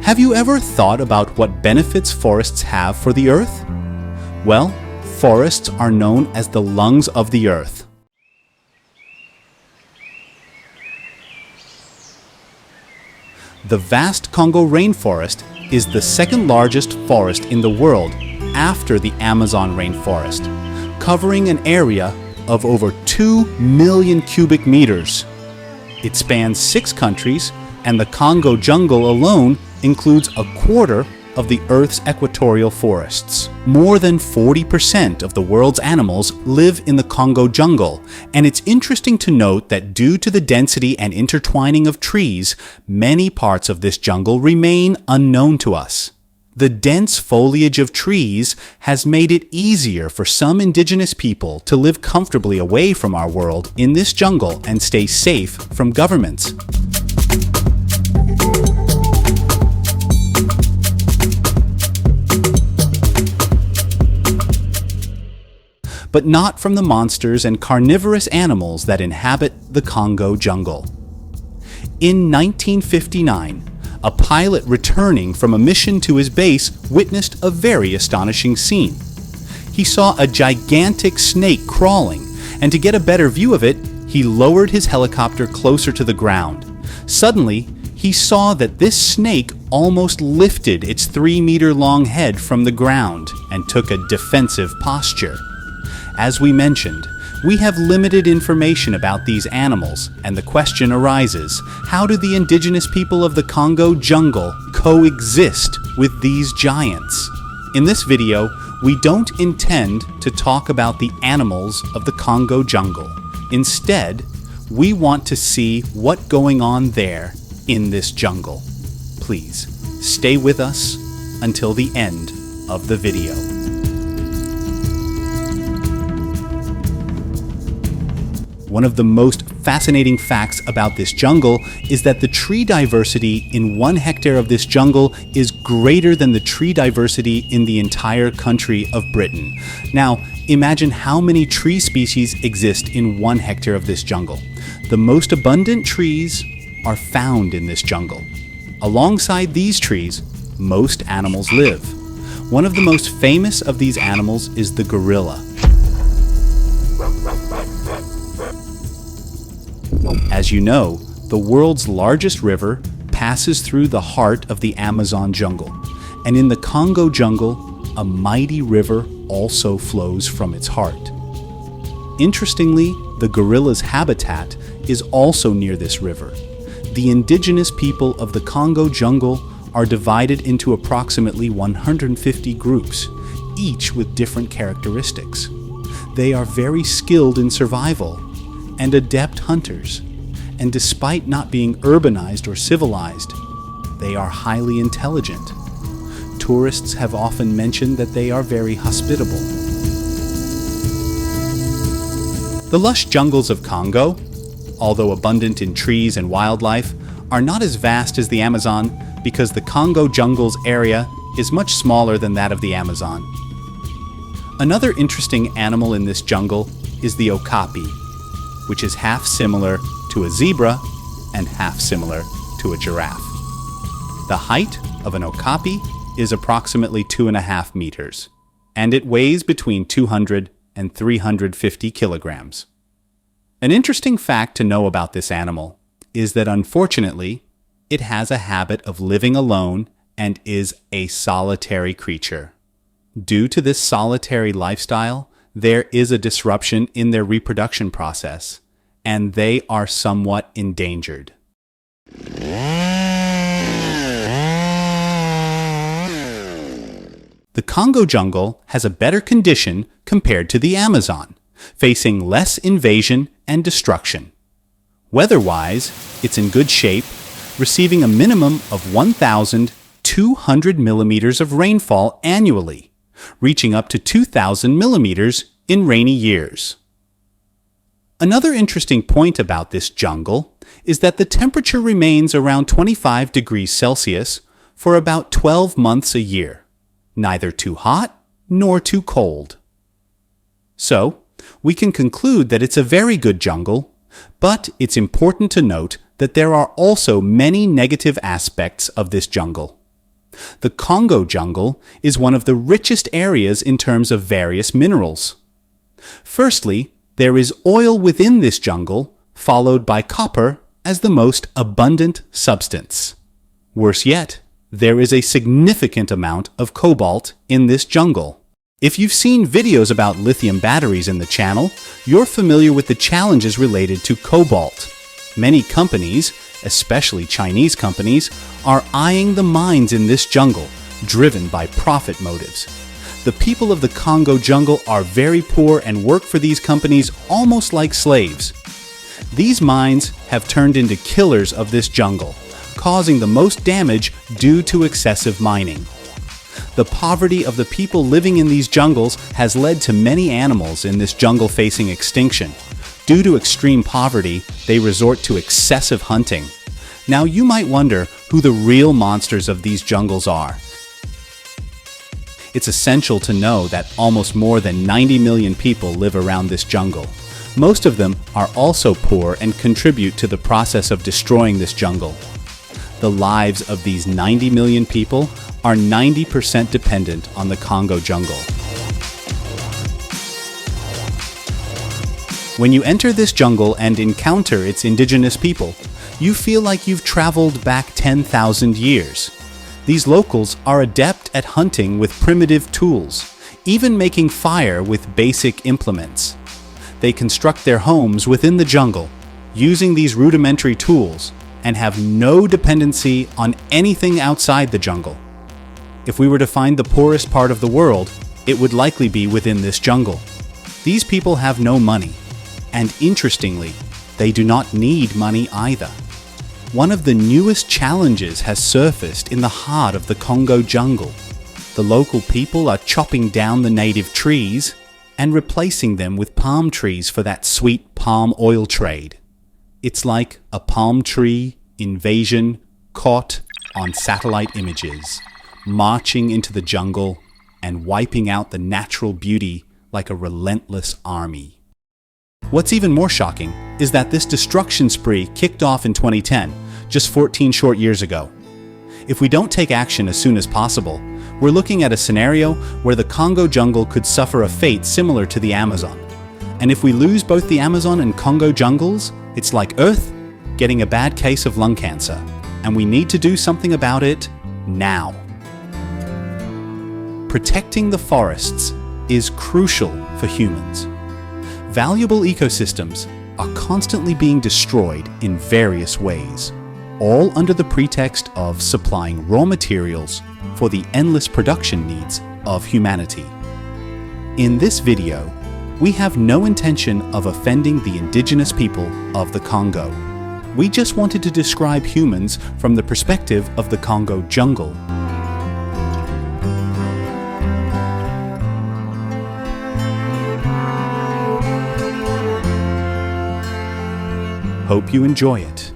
Have you ever thought about what benefits forests have for the earth? Well, forests are known as the lungs of the earth. The vast Congo rainforest is the second largest forest in the world after the Amazon rainforest, covering an area of over 2 million cubic meters. It spans 6 countries, and the Congo Jungle alone includes a quarter of the Earth's equatorial forests. More than 40% of the world's animals live in the Congo Jungle, and it's interesting to note that due to the density and intertwining of trees, many parts of this jungle remain unknown to us. The dense foliage of trees has made it easier for some indigenous people to live comfortably away from our world in this jungle and stay safe from governments. But not from the monsters and carnivorous animals that inhabit the Congo Jungle. In 1959, a pilot returning from a mission to his base witnessed a very astonishing scene. He saw a gigantic snake crawling, and to get a better view of it, he lowered his helicopter closer to the ground. Suddenly, he saw that this snake almost lifted its 3-meter-long head from the ground and took a defensive posture. As we mentioned, we have limited information about these animals, and the question arises, how do the indigenous people of the Congo Jungle coexist with these giants? In this video, we don't intend to talk about the animals of the Congo Jungle. Instead, we want to see what's going on there in this jungle. Please, stay with us until the end of the video. One of the most fascinating facts about this jungle is that the tree diversity in 1 hectare of this jungle is greater than the tree diversity in the entire country of Britain. Now, imagine how many tree species exist in 1 hectare of this jungle. The most abundant trees are found in this jungle. Alongside these trees, most animals live. One of the most famous of these animals is the gorilla. As you know, the world's largest river passes through the heart of the Amazon jungle, and in the Congo Jungle, a mighty river also flows from its heart. Interestingly, the gorilla's habitat is also near this river. The indigenous people of the Congo Jungle are divided into approximately 150 groups, each with different characteristics. They are very skilled in survival and adept hunters, and despite not being urbanized or civilized, they are highly intelligent. Tourists have often mentioned that they are very hospitable. The lush jungles of Congo, although abundant in trees and wildlife, are not as vast as the Amazon because the Congo Jungle's area is much smaller than that of the Amazon. Another interesting animal in this jungle is the Oapi, which is half similar to a zebra and half similar to a giraffe. The height of an Oapi is approximately 2.5 meters, and it weighs between 200 and 350 kilograms. An interesting fact to know about this animal is that unfortunately, it has a habit of living alone and is a solitary creature. Due to this solitary lifestyle, there is a disruption in their reproduction process, and they are somewhat endangered. The Congo Jungle has a better condition compared to the Amazon, facing less invasion and destruction. Weather-wise, it's in good shape, receiving a minimum of 1,200 millimeters of rainfall annually, reaching up to 2,000 millimeters in rainy years. Another interesting point about this jungle is that the temperature remains around 25 degrees Celsius for about 12 months a year, neither too hot nor too cold. So, we can conclude that it's a very good jungle, but it's important to note that there are also many negative aspects of this jungle. The Congo Jungle is one of the richest areas in terms of various minerals. Firstly, there is oil within this jungle, followed by copper as the most abundant substance. Worse yet, there is a significant amount of cobalt in this jungle. If you've seen videos about lithium batteries in the channel, you're familiar with the challenges related to cobalt. Many companies, especially Chinese companies, are eyeing the mines in this jungle, driven by profit motives. The people of the Congo jungle are very poor and work for these companies almost like slaves. These mines have turned into killers of this jungle, causing the most damage due to excessive mining. The poverty of the people living in these jungles has led to many animals in this jungle facing extinction. Due to extreme poverty, they resort to excessive hunting. Now you might wonder who the real monsters of these jungles are. It's essential to know that almost more than 90 million people live around this jungle. Most of them are also poor and contribute to the process of destroying this jungle. The lives of these 90 million people are 90% dependent on the Congo jungle. When you enter this jungle and encounter its indigenous people, you feel like you've traveled back 10,000 years. These locals are adept at hunting with primitive tools, even making fire with basic implements. They construct their homes within the jungle, using these rudimentary tools, and have no dependency on anything outside the jungle. If we were to find the poorest part of the world, it would likely be within this jungle. These people have no money, and interestingly, they do not need money either. One of the newest challenges has surfaced in the heart of the Congo jungle. The local people are chopping down the native trees and replacing them with palm trees for that sweet palm oil trade. It's like a palm tree invasion caught on satellite images, marching into the jungle and wiping out the natural beauty like a relentless army. What's even more shocking is that this destruction spree kicked off in 2010, just 14 short years ago. If we don't take action as soon as possible, we're looking at a scenario where the Congo jungle could suffer a fate similar to the Amazon. And if we lose both the Amazon and Congo jungles, it's like Earth getting a bad case of lung cancer, and we need to do something about it now. Protecting the forests is crucial for humans. Valuable ecosystems are constantly being destroyed in various ways, all under the pretext of supplying raw materials for the endless production needs of humanity. In this video, we have no intention of offending the indigenous people of the Congo. We just wanted to describe humans from the perspective of the Congo jungle. Hope you enjoy it.